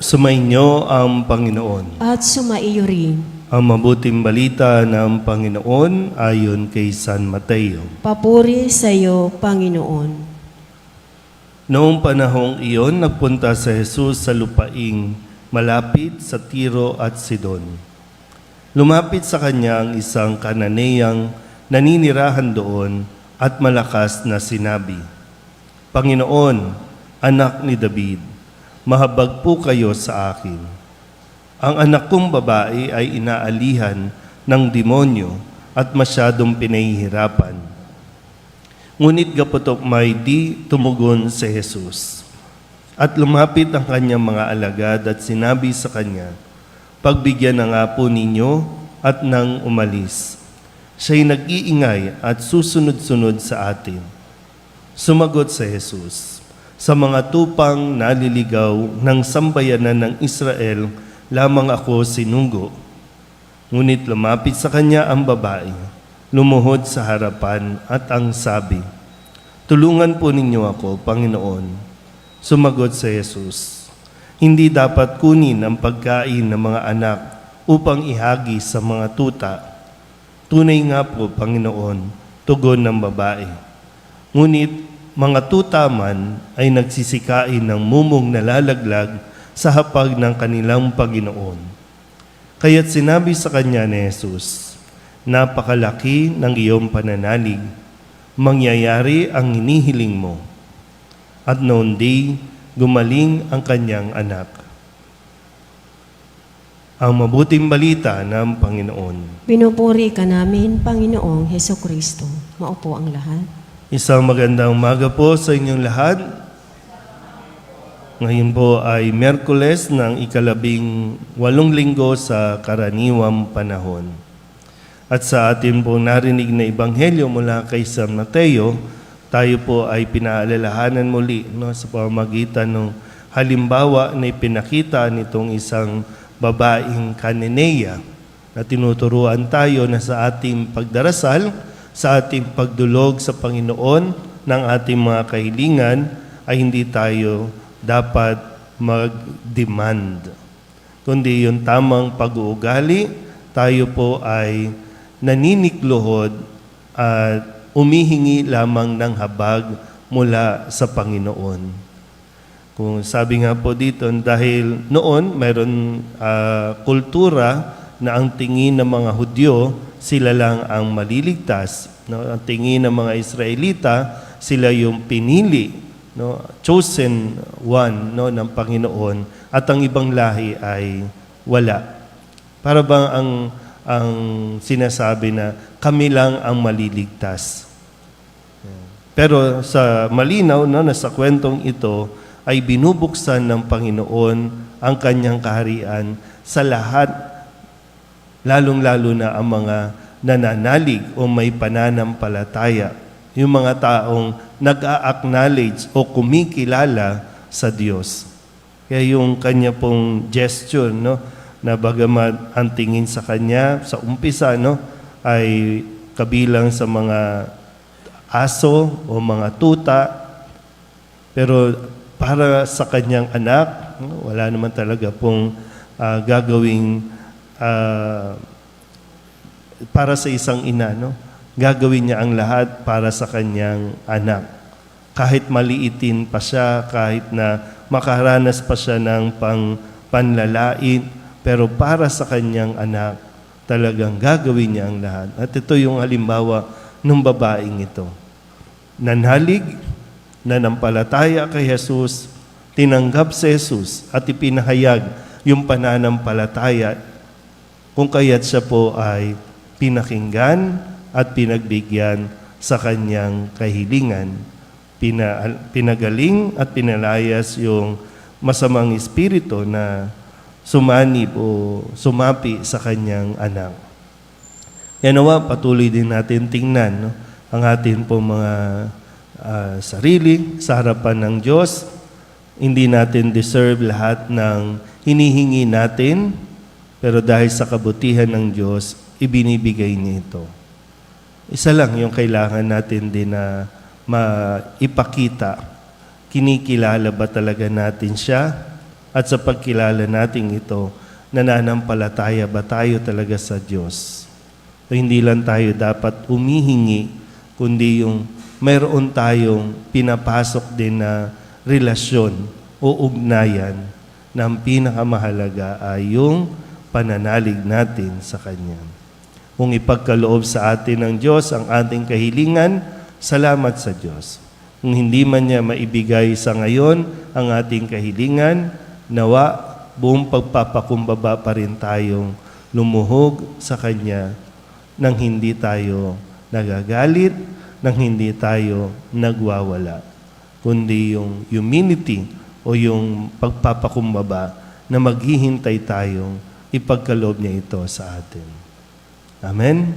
Sumainyo ang Panginoon. At sumaiyo rin. Ang mabuting balita ng Panginoon ayon kay San Mateo. Papuri sa iyo, Panginoon. Noong panahong iyon, nagpunta si Jesus sa lupaing malapit sa Tiro at Sidon. Lumapit sa kanya ang isang Kananeyang naninirahan doon at malakas na sinabi, Panginoon, anak ni David, mahabag po kayo sa akin. Ang anak kong babae ay inaalihan ng demonyo at masyadong pinahihirapan. Ngunit gaputok may di tumugon si Jesus. At lumapit ang kanyang mga alagad at sinabi sa kanya, Pagbigyan na nga po ninyo at nang umalis. Siya'y nag-iingay at susunod-sunod sa atin. Sumagot si Jesus, Sa mga tupang naliligaw ng sambayanan ng Israel, lamang ako sinunggo. Ngunit lumapit sa kanya ang babae, lumuhod sa harapan at ang sabi, Tulungan po ninyo ako, Panginoon. Sumagot si Jesus, Hindi dapat kunin ang pagkain ng mga anak upang ihagi sa mga tuta. Tunay nga po, Panginoon, tugon ng babae. Ngunit mga tuta man ay nagsisikain ng mumong nalalaglag sa hapag ng kanilang Panginoon. Kaya't sinabi sa kanya ni Jesus, Napakalaki ng iyong pananalig, mangyayari ang hinihiling mo. At noon di, gumaling ang kanyang anak. Ang mabuting balita ng Panginoon. Pinupuri ka namin, Panginoong Hesukristo. Maupo ang lahat. Isang magandang umaga po sa inyong lahat. Ngayon po ay Miyerkules ng 18 linggo sa karaniwang panahon. At sa atin po narinig na ebanghelyo mula kay San Mateo, tayo po ay pinaalalahanan muli sa pamamagitan ng halimbawa na ipinakita nitong isang babaeng Kananea na tinuturuan tayo na sa ating pagdarasal, sa ating pagdulog sa Panginoon ng ating mga kahilingan ay hindi tayo dapat mag-demand. Kundi yung tamang pag-uugali, tayo po ay naninikluhod at umihingi lamang ng habag mula sa Panginoon. Kung sabi nga po dito, dahil noon mayroon kultura na ang tingin ng mga Hudyo, sila lang ang maliligtas. Ang tingin ng mga Israelita, sila yung pinili, chosen one ng Panginoon, at ang ibang lahi ay wala. Para bang ang sinasabi na kami lang ang maliligtas. Pero sa malinaw na sa kwentong ito ay binubuksan ng Panginoon ang kanyang kaharian sa lahat, lalong-lalo na ang mga nananalig o may pananampalataya, yung mga taong nag-a-acknowledge o kumikilala sa Diyos. Kaya yung kanya pong gesture, na bagamat ang tingin sa kanya sa umpisa ay kabilang sa mga aso o mga tuta, pero para sa kanyang anak, wala naman talaga pong gagawing para sa isang ina, gagawin niya ang lahat para sa kanyang anak. Kahit maliitin pa siya, kahit na makaranas pa siya ng panlalait, pero para sa kanyang anak, talagang gagawin niya ang lahat. At ito yung halimbawa ng babaeng ito. Nanhalig, nanampalataya kay Jesus, tinanggap si Jesus at ipinahayag yung pananampalataya, kung kaya't siya po ay pinakinggan at pinagbigyan sa kanyang kahilingan. Pinagaling at pinalayas yung masamang espiritu na sumanib o sumapi sa kanyang anak. Yan nawa, patuloy din natin tingnan ang atin po mga sarili sa harapan ng Diyos. Hindi natin deserve lahat ng hinihingi natin, pero dahil sa kabutihan ng Diyos, ibinibigay niya ito. Isa lang yung kailangan natin din na maipakita. Kinikilala ba talaga natin siya? At sa pagkilala nating ito, nananampalataya ba tayo talaga sa Diyos? O hindi lang tayo dapat humihingi, kundi yung mayroon tayong pinapasok din na relasyon o ugnayan na ang pinakamahalaga ay yung pananalig natin sa Kanya. Kung ipagkaloob sa atin ng Diyos ang ating kahilingan, salamat sa Diyos. Kung hindi man niya maibigay sa ngayon ang ating kahilingan, nawa buong pagpapakumbaba pa rin tayong lumuhog sa Kanya nang hindi tayo nagagalit, nang hindi tayo nagwawala, kundi yung humility o yung pagpapakumbaba na maghihintay tayong ipagkaloob niya ito sa atin. Amen?